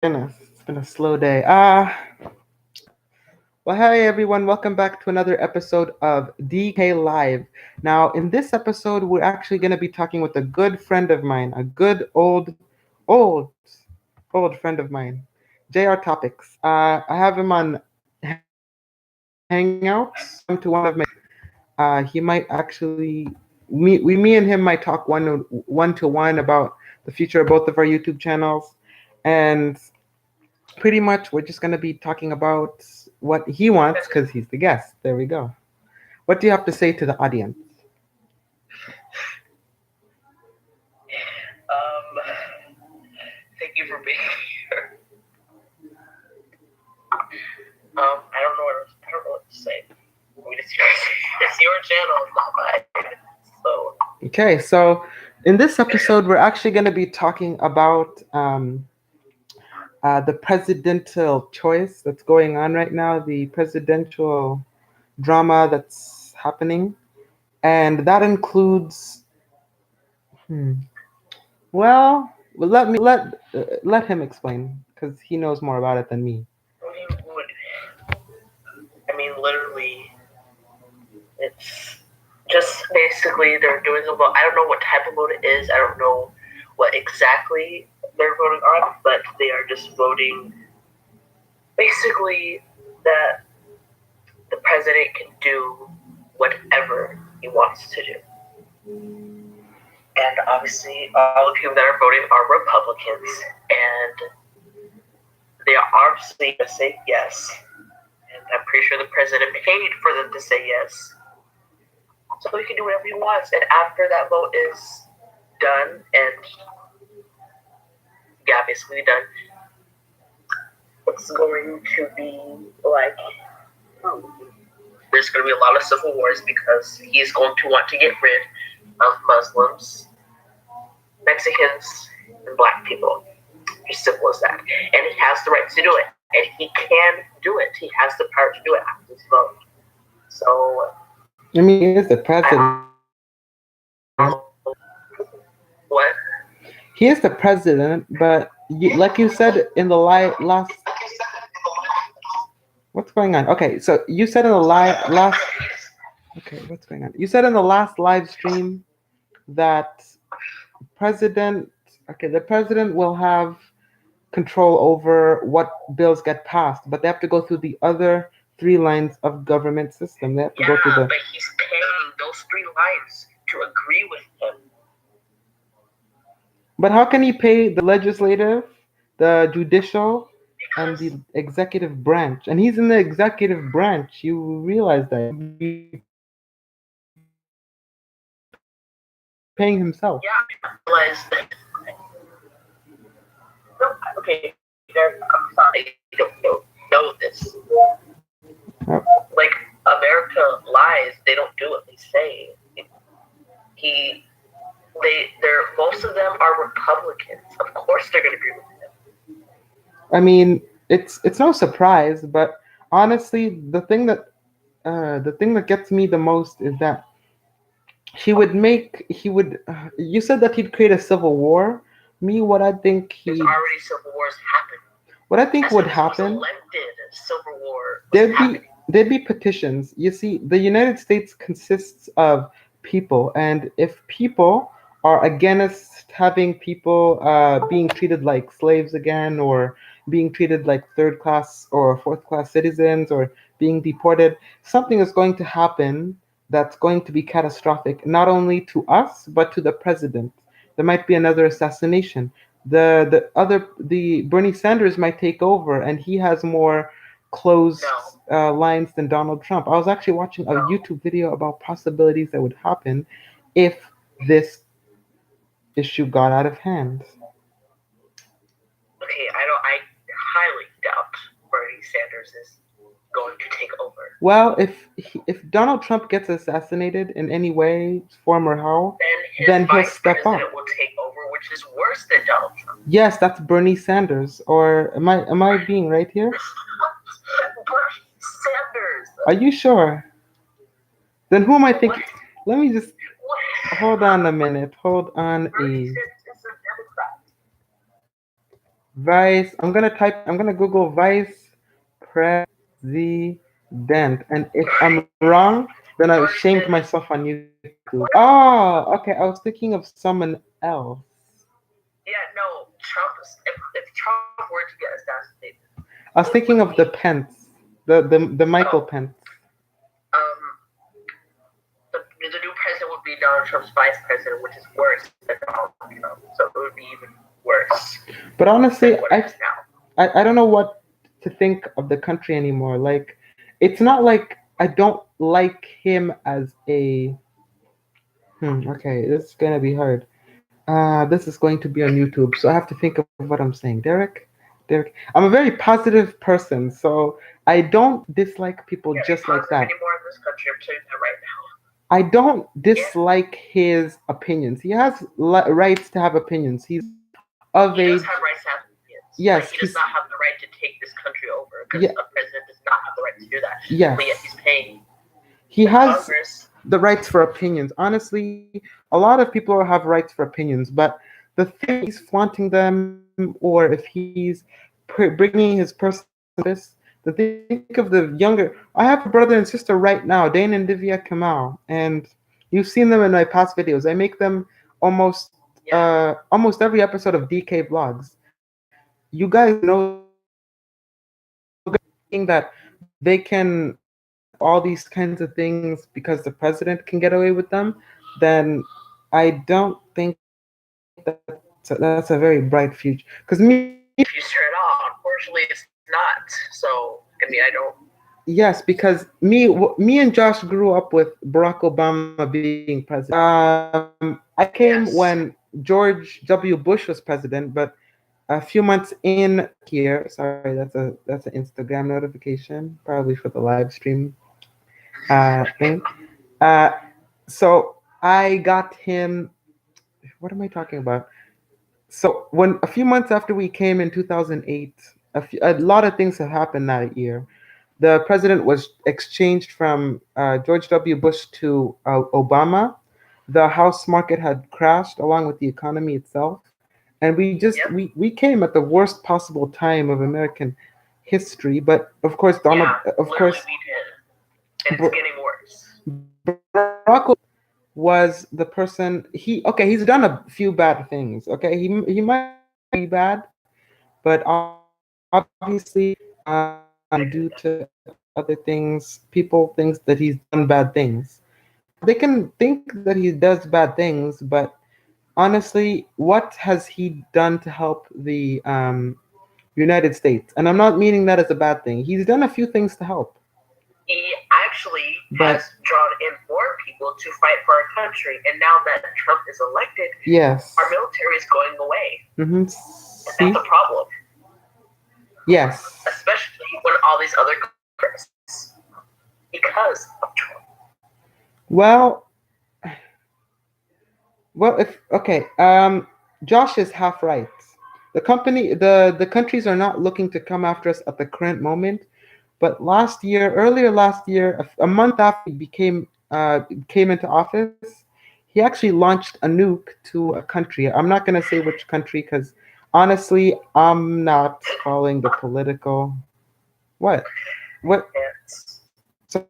Goodness, it's been a slow day. Well, hey everyone, welcome back to another episode of DK Live. Now, in this episode, we're actually going to be talking with a good friend of mine, a good old, old friend of mine, JR Topics. I have him on Hangouts. To one of my. He might actually me and him might talk one to one about the future of both of our YouTube channels, and pretty much we're just going to be talking about what he wants because he's the guest. There we go. What do you have to say to the audience? Thank you for being here. I don't know what to say. I mean, it's your channel, not mine. So. Okay, so in this episode, we're actually going to be talking about the presidential choice that's going on right now, the presidential drama that's happening, and that includes. Well, let him explain because he knows more about it than me. I mean, literally, it's just basically they're doing a vote. I don't know what type of vote it is. I don't know what exactly they're voting on, but they are just voting basically that the president can do whatever he wants to do. And obviously, all the people that are voting are Republicans, and they are obviously going to say yes. And I'm pretty sure the president paid for them to say yes. So he can do whatever he wants. And after that vote is done, and yeah, basically done, it's going to be like, there's going to be a lot of civil wars because he's going to want to get rid of Muslims, Mexicans, and black people. As simple as that. And he has the right to do it. And he can do it. He has the power to do it after this vote. So, I mean, he is the president. What? He is the president, but like you said in the last. What's going on? Okay, so you said in the last. Okay, what's going on? You said in the last live stream that president. Okay, the president will have control over what bills get passed, but they have to go through the other three lines of government system. They have to go through the. But he's paying those three lines to agree with him. But how can he pay the legislative, the judicial, and the executive branch? And he's in the executive branch. You realize that he would be paying himself. Yeah, I realize that. Okay, I'm sorry, you don't know this. Like, America lies, they don't do what they say. Most of them are Republicans. Of course they're going to agree with him. I mean, it's no surprise, but honestly, the thing that gets me the most is that he would. You said that he'd create a civil war. Me, what I think There's already civil wars happening. What I think would happen. Elected, civil war. There'd be petitions. You see, the United States consists of people, and if people are against having people being treated like slaves again, or being treated like third class or fourth class citizens, or being deported, something is going to happen that's going to be catastrophic, not only to us but to the president. There might be another assassination. The Bernie Sanders might take over, and he has more closed lines than Donald Trump. I was actually watching a YouTube video about possibilities that would happen if this issue got out of hand. Okay, I highly doubt Bernie Sanders is going to take over. Well, if Donald Trump gets assassinated in any way, form, or how, then he'll step up. Will take over, which is worse than Donald Trump. Yes, that's Bernie Sanders. Or am I being right here? Bernie Sanders. Are you sure? Then who am I thinking? Let me just hold on a minute. Hold on Bernie Sanders is a Democrat. Vice. I'm gonna Google Vice President, and if I'm wrong, then I George shamed said, myself on YouTube. Oh, okay. I was thinking of someone else. yeah, no, Trump. If Trump were to get assassinated, I was it thinking would of the be Pence, the Michael Pence. um the new president would be Donald Trump's vice president, which is worse than Donald Trump. So it would be even worse But honestly, than what it is now. I don't know what to think of the country anymore. Like, it's not like I don't like him as a. Okay, this is gonna be hard. This is going to be on YouTube, so I have to think of what I'm saying. Derek, I'm a very positive person, so I don't dislike people Yeah, just like positive that. anymore in this country. I'm telling you that right now. I don't Yeah, dislike his opinions. He has rights to have opinions. He's of he does age. have rights to have opinions, but Yes, he does not have the right to take this country over because yeah, a president does not have the right to do that. yes. But yet he's paying He the has Congress. the rights for opinions. Honestly, a lot of people have rights for opinions, but the thing he's flaunting them, or if he's bringing his personal interests, the think of the younger. I have a brother and sister right now, Dane and Divya Kamal, and you've seen them in my past videos. I make them almost Yeah, almost every episode of DK Vlogs. You guys know that they can all these kinds of things because the president can get away with them, then I don't think that's a very bright future. Because future at all. Unfortunately, it's not. So I mean, I don't. yes, because me and Josh grew up with Barack Obama being president. I came Yes. when George W. Bush was president, but a few months in here, sorry, that's an Instagram notification, probably for the live stream thing. Uh, so I got him. What am I talking about? So when a few months after we came in 2008, a lot of things have happened that year. The president was exchanged from George W. Bush to Obama. The house market had crashed along with the economy itself, and Yep. we came at the worst possible time of American history. But of course, Donald, Yeah. of Literally, course, we did, and it's getting worse. Barack was the person. He's done a few bad things. Okay, he might be bad, but obviously, due to other things, people thinks that he's done bad things. They can think that he does bad things, but honestly, what has he done to help the United States? And I'm not meaning that as a bad thing. He's done a few things to help, He actually but has drawn in more people to fight for our country, and now that Trump is elected, yes. our military is going away. Mm-hmm. And See? that's a problem, Yes. especially when all these other countries, because of Trump. Well, if okay, Josh is half right. The countries are not looking to come after us at the current moment, but earlier last year, a month after he came into office, he actually launched a nuke to a country. I'm not gonna say which country because honestly, I'm not following the political. What? What? Yes. So,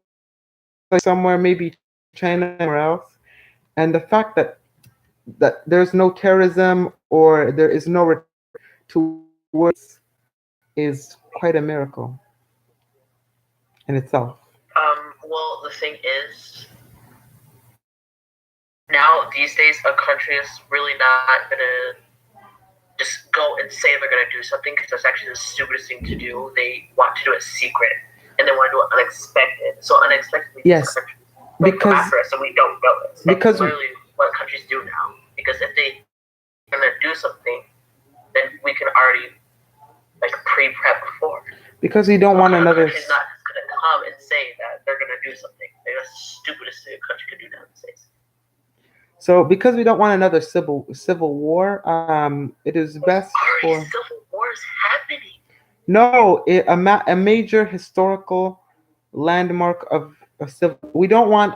somewhere maybe China or else, and the fact that there's no terrorism or there is no towards is quite a miracle in itself. Well, the thing is, now these days, a country is really not gonna just go and say they're gonna do something because that's actually the stupidest thing to do. They want to do it secret, and they want to do it unexpected. So unexpectedly, Yes, countries come because after us, and we don't know it. That's because literally what countries do now. Because if they are gonna do something, then we can already like pre-prep before. because we don't want another. Country's not just gonna come and say that they're gonna do something. They're the stupidest thing a country could do nowadays. So because we don't want another civil war, it is best for Already civil wars happening. no a major historical landmark of a civil. We don't want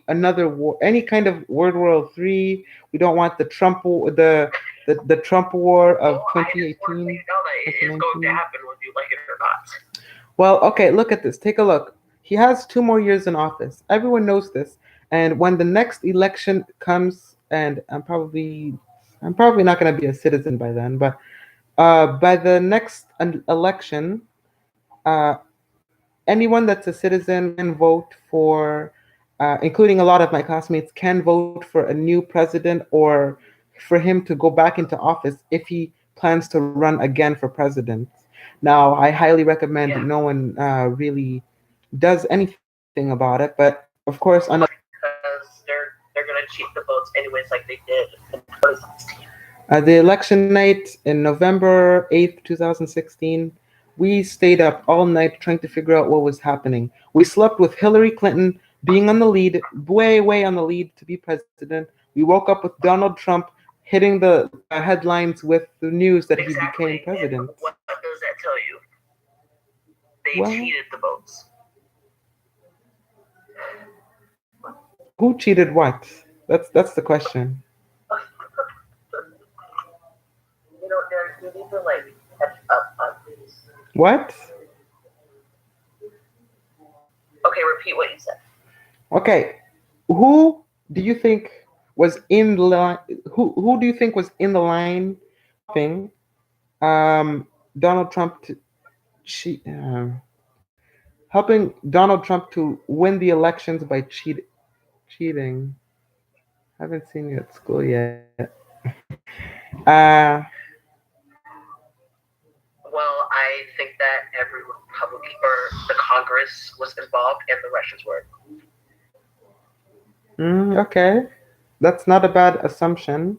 another war, any kind of World War III. We don't want the the Trump War of Well, I just want to 2018, let you know that it is going to 2019. happen whether you like it or not. Well, okay, look at this. Take a look. He has 2 more years in office. Everyone knows this. And when the next election comes, and I'm probably not going to be a citizen by then, but by the next election, uh, anyone that's a citizen can vote for, including a lot of my classmates, can vote for a new president or for him to go back into office if he plans to run again for president. Now, I highly recommend Yeah. no one really does anything about it, but of course, on Because they're going to cheat the votes anyways, like they did in 2016. the election night in November 8th, 2016, we stayed up all night trying to figure out what was happening. We slept with Hillary Clinton being on the lead, way, way on the lead to be president. We woke up with Donald Trump hitting the headlines with the news that he Exactly. became president. And what does that tell you? They Well, cheated the votes. who cheated what? That's the question. Derek, you need to catch up on these. What? Okay, repeat what you said. Okay, who do you think was in the line? Who do you think was in the line, helping Donald Trump to cheat, helping Donald Trump to win the elections by cheating? Haven't seen you at school yet. Uh, Well, I think that every Republican or the Congress was involved and the Russians were. okay, that's not a bad assumption.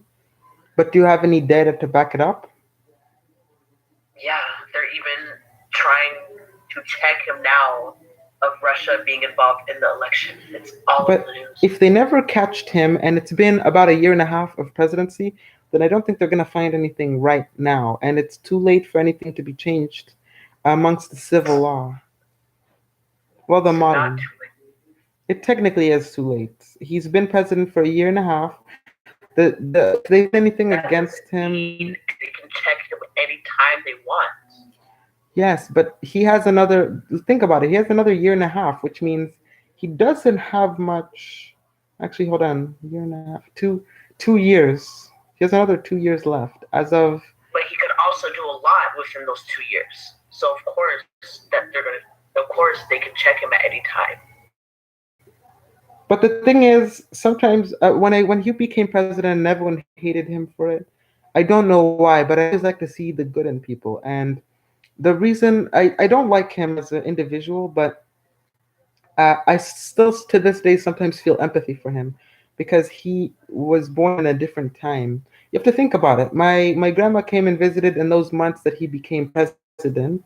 But do you have any data to back it up? Yeah, they're even trying to check him now of Russia being involved in the election. It's all But in the news. if they never catched him, and it's been about a year and a half of presidency, then I don't think they're going to find anything right now. And it's too late for anything to be changed amongst the civil law. Well, the Not modern. too late. It technically is too late. He's been president for a year and a half. If they did anything That against doesn't him, mean they can check him anytime they want. yes, but he has another. Think about it. He has another year and a half, which means he doesn't have much. Actually, hold on. Year and a half, 2 years. He has another 2 years left as of. But he could also do a lot within those 2 years. So of course they can check him at any time. But the thing is, sometimes when he became president and everyone hated him for it, I don't know why, but I always like to see the good in people. And the reason I don't like him as an individual, but I still to this day sometimes feel empathy for him because he was born in a different time. You have to think about it. My grandma came and visited in those months that he became president,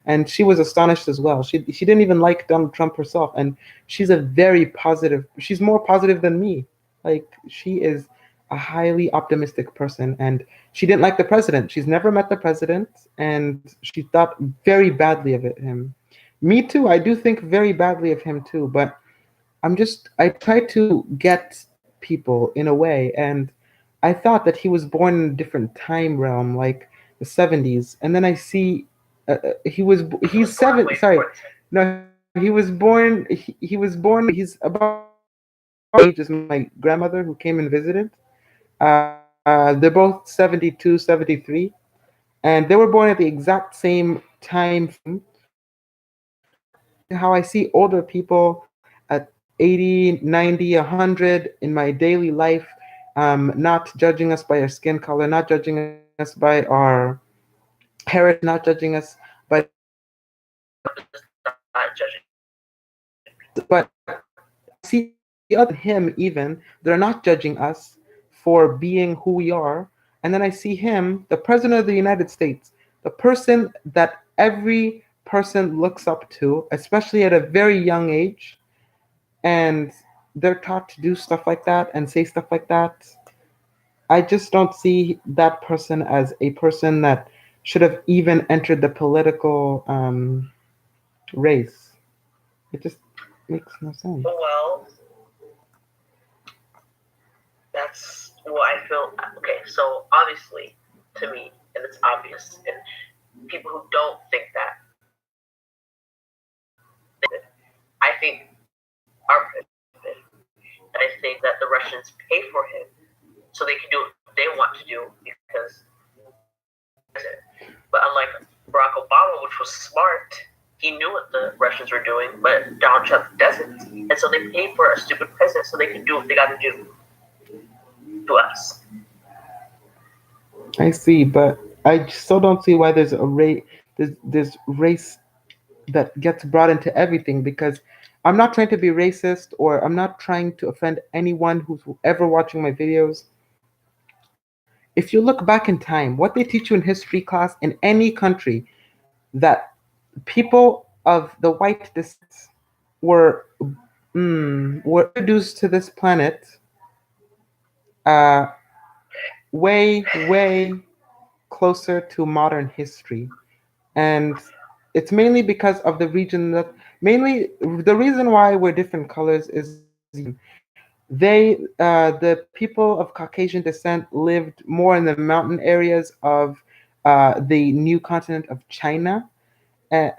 and she was astonished as well. She didn't even like Donald Trump herself, and she's a very positive. She's more positive than me. Like she is a highly optimistic person, and she didn't like the president. She's never met the president, and she thought very badly of him. Me too. I do think very badly of him too, but I try to get people in a way, and I thought that he was born in a different time realm, like the 70s, and then I see he's seven. Sorry, no, he was born. He's about the age as my grandmother who came and visited. They're both 72, 73, and they were born at the exact same time frame. How I see older people at 80, 90, 100 in my daily life, not judging us by our skin color, not judging us by our heritage, not judging us by, Not judging. but see other him even, they're not judging us for being who we are. And then I see him, the president of the United States, the person that every person looks up to, especially at a very young age, and they're taught to do stuff like that and say stuff like that. I just don't see that person as a person that should have even entered the political race. It just makes no sense. Well, that's Well, I feel okay. So obviously, to me, and it's obvious, and people who don't think that, I think are stupid. And I think that the Russians pay for him so they can do what they want to do because. But unlike Barack Obama, which was smart, he knew what the Russians were doing, but Donald Trump doesn't. And so they paid for a stupid president so they can do what they got to do to us. I see, but I still don't see why there's a race. There's race that gets brought into everything because I'm not trying to be racist or I'm not trying to offend anyone who's ever watching my videos. If you look back in time, what they teach you in history class in any country, that people of the white descent were were introduced to this planet uh, way closer to modern history, and it's mainly because of the region that mainly the reason why we're different colors is the people of Caucasian descent lived more in the mountain areas of the new continent of China. Uh,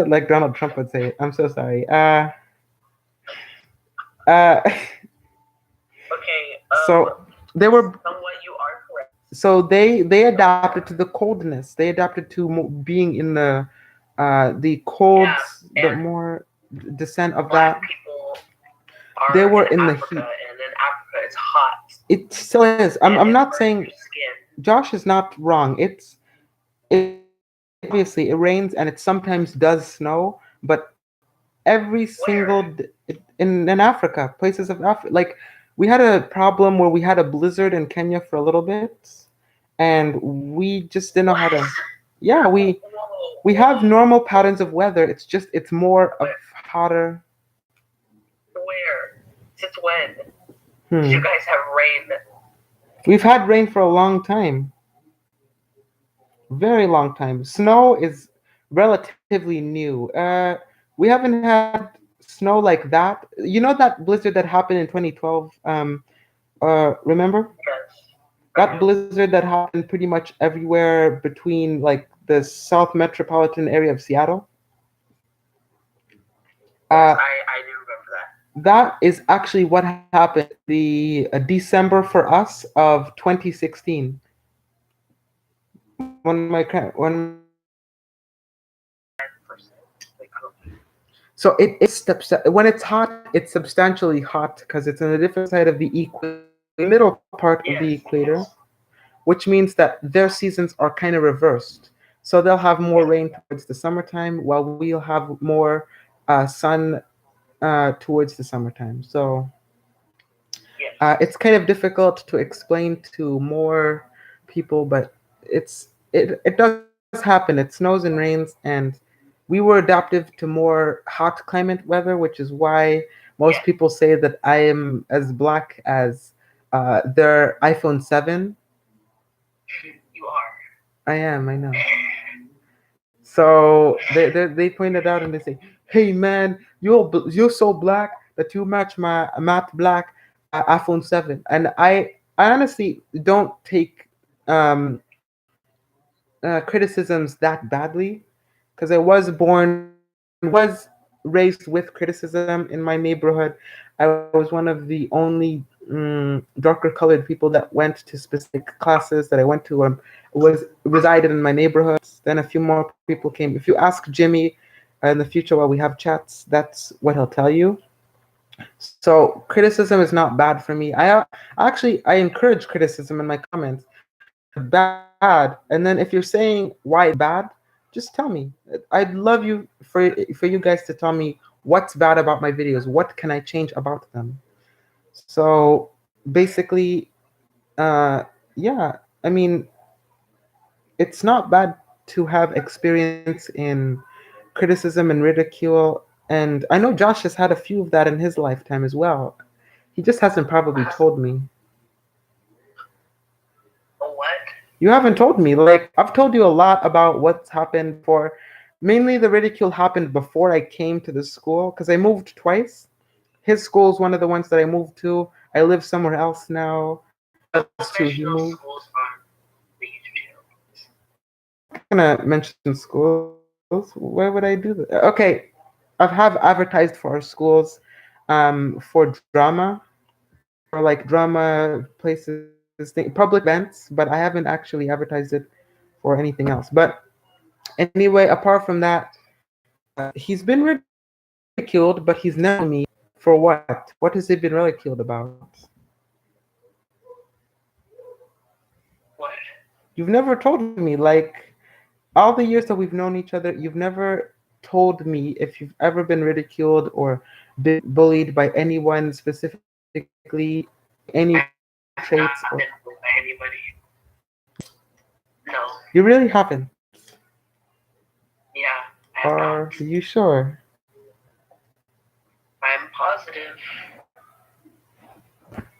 like Donald Trump would say. I'm so sorry. Uh, Okay, so they were. somewhat you are correct. So they adapted to the coldness. They adapted to being in the cold, Yeah, the and more descent of black that. people They are were in in the Africa, heat. and in Africa it's hot. It still is. And I'm it not burns saying your skin. Josh is not wrong. It obviously it rains and it sometimes does snow, but every single Where? in Africa, places of Africa, like we had a problem where we had a blizzard in Kenya for a little bit, and we just didn't know how to. What? Yeah, we have normal patterns of weather. It's just it's more of Where? hotter. Where? Since when did you Hmm. guys have rain? We've had rain for a long time, very long time. Snow is relatively new. We haven't had snow like that. You know that blizzard that happened in 2012. Remember Yes, I that do. blizzard that happened pretty much everywhere between like the South metropolitan area of Seattle. Yes, Uh, I do remember that. that is actually what happened the December for us of 2016. When Like, I don't- so it is steps when it's hot, it's substantially hot because it's on the different side of the middle part of the yes, equator, yes, which means that their seasons are kind of reversed. So they'll have more yes, rain towards the summertime, while we'll have more sun towards the summertime. So yes. it's kind of difficult to explain to more people, but it does happen. It snows and rains, and we were adaptive to more hot climate weather, which is why most Yes, people say that I am as black as their iPhone 7. you are. I am, I know. So they pointed out and they say, "Hey man, you're so black that you match my matte black iPhone 7." And I honestly don't take criticisms that badly because I was was raised with criticism in my neighborhood. I was one of the only darker colored people that went to specific classes that I went to was resided in my neighborhood. Then a few more people came. If you ask Jimmy in the future while we have chats, that's what he'll tell you. So criticism is not bad for me. I encourage criticism in my comments. Bad, and then if you're saying why it's bad, just tell me. I'd love you for you guys to tell me what's bad about my videos. What can I change about them? So basically, uh, yeah. I mean, it's not bad to have experience in criticism and ridicule. And I know Josh has had a few of that in his lifetime as well. He just hasn't probably told me. What? You haven't told me. Like, I've told you a lot about what's happened before. Mainly the ridicule happened before I came to the school because I moved twice. His school is one of the ones that I moved to. I live somewhere else now. Us too, he Professional moved. schools on the YouTube channel. I'm not gonna mention schools. Why would I do that? Okay, I have advertised for our schools, for drama, for like drama places, public events, but I haven't actually advertised it for anything else. But anyway, apart from that, he's been ridiculed, but he's never me for what? What has he been ridiculed about? What? You've never told me, like, all the years that we've known each other, you've never told me if you've ever been ridiculed or been bullied by anyone specifically, any traits Not or. been bullied by anybody. No. You really haven't. Yeah, I have Are not. you sure? I'm positive.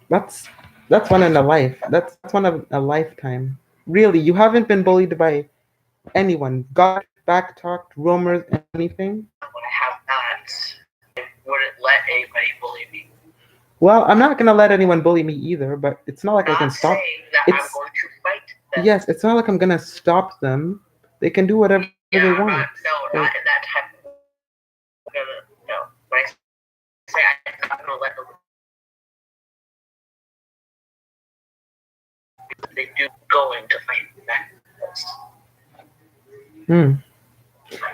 That's one in a life. That's one of a lifetime. Really, you haven't been bullied by anyone. Got back talked, rumors, anything? I have not. I wouldn't let anybody bully me. Well, I'm not gonna let anyone bully me either, but it's not like I Not can stop. saying that I'm It's going to fight them. yes, it's not like I'm gonna stop them. They can do whatever Yeah, they I'm want. not, no, not in that type of no. When I say I'm not gonna let them, they do going to fight back.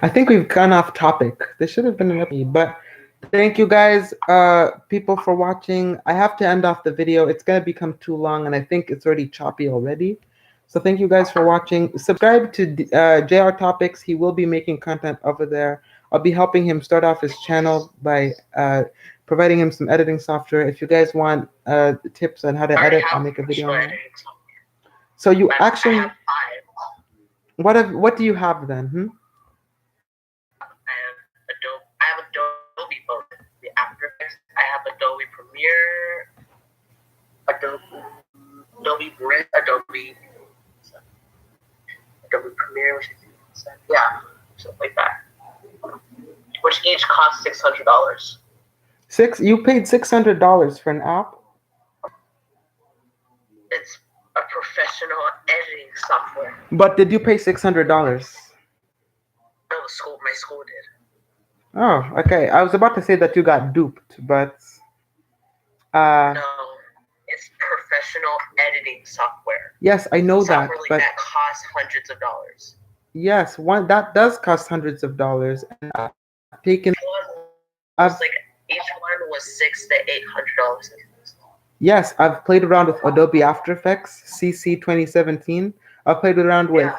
I think we've gone off topic. This should have been an episode, but thank you guys, people, for watching. I have to end off the video. It's gonna become too long, and I think it's already choppy already. So thank you guys for watching. Subscribe to JR Topics. He will be making content over there. I'll be helping him start off his channel by providing him some editing software. If you guys want tips on how to edit, I'll make a video on that. So you actually, I have 5. what do you have then? I have Adobe both. The After Effects. I have Adobe Premiere, Adobe Bridge, Adobe Premiere, yeah, something like that. Which each costs $600. You paid $600 for an app? It's a professional editing software. But did you pay $600? No, my school did. Oh, okay. I was about to say that you got duped, but No, it's professional editing software. yes, I know that, Software like but that costs hundreds of dollars. yes, one that does cost hundreds of dollars. And I've taken, Like each one was $600 to $800. yes, I've played around with Adobe After Effects CC 2017. I've played around with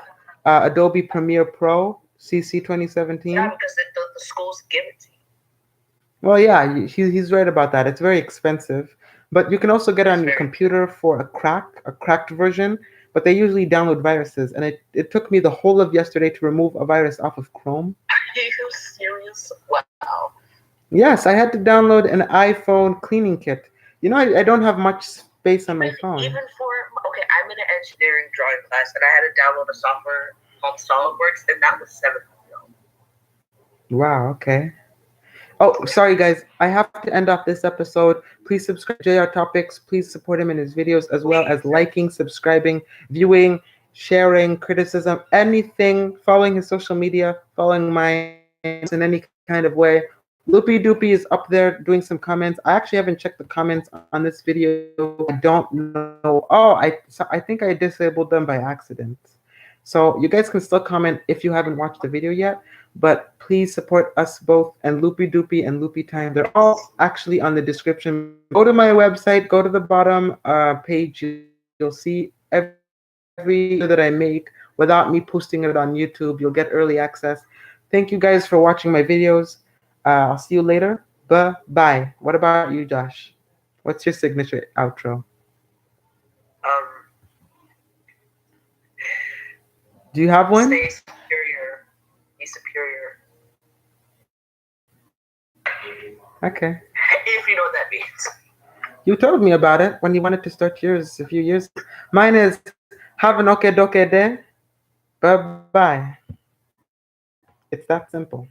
Adobe Premiere Pro CC 2017. Yeah, because the schools give it to you. Well, yeah, he's right about that. It's very expensive, but you can also get it on your computer for a cracked version. But they usually download viruses, and it took me the whole of yesterday to remove a virus off of Chrome. Are you serious? Wow. Yes, I had to download an iPhone cleaning kit. You know, I don't have much space on my phone. Even for I'm in an engineering drawing class, and I had to download a software called SolidWorks, and that was $700. Wow. Okay. Oh, sorry guys. I have to end off this episode. Please subscribe to JR Topics. Please support him in his videos, as well as liking, subscribing, viewing, sharing, criticism, anything, following his social media, following mine in any kind of way. Loopy Doopy is up there doing some comments. I actually haven't checked the comments on this video. I don't know. Oh, I think I disabled them by accident. So you guys can still comment if you haven't watched the video yet. But please support us both and Loopy Doopy and Loopy Time. They're all actually on the description. Go to my website. Go to the bottom page. You'll see every video that I make without me posting it on YouTube. You'll get early access. Thank you guys for watching my videos. I'll see you later. Bye. What about you, Josh? What's your signature outro? Do you have one? Stay superior. Be superior. Okay. If you know what that means. You told me about it when you wanted to start yours a few years. Mine is have an okay doke day. Bye-bye. It's that simple.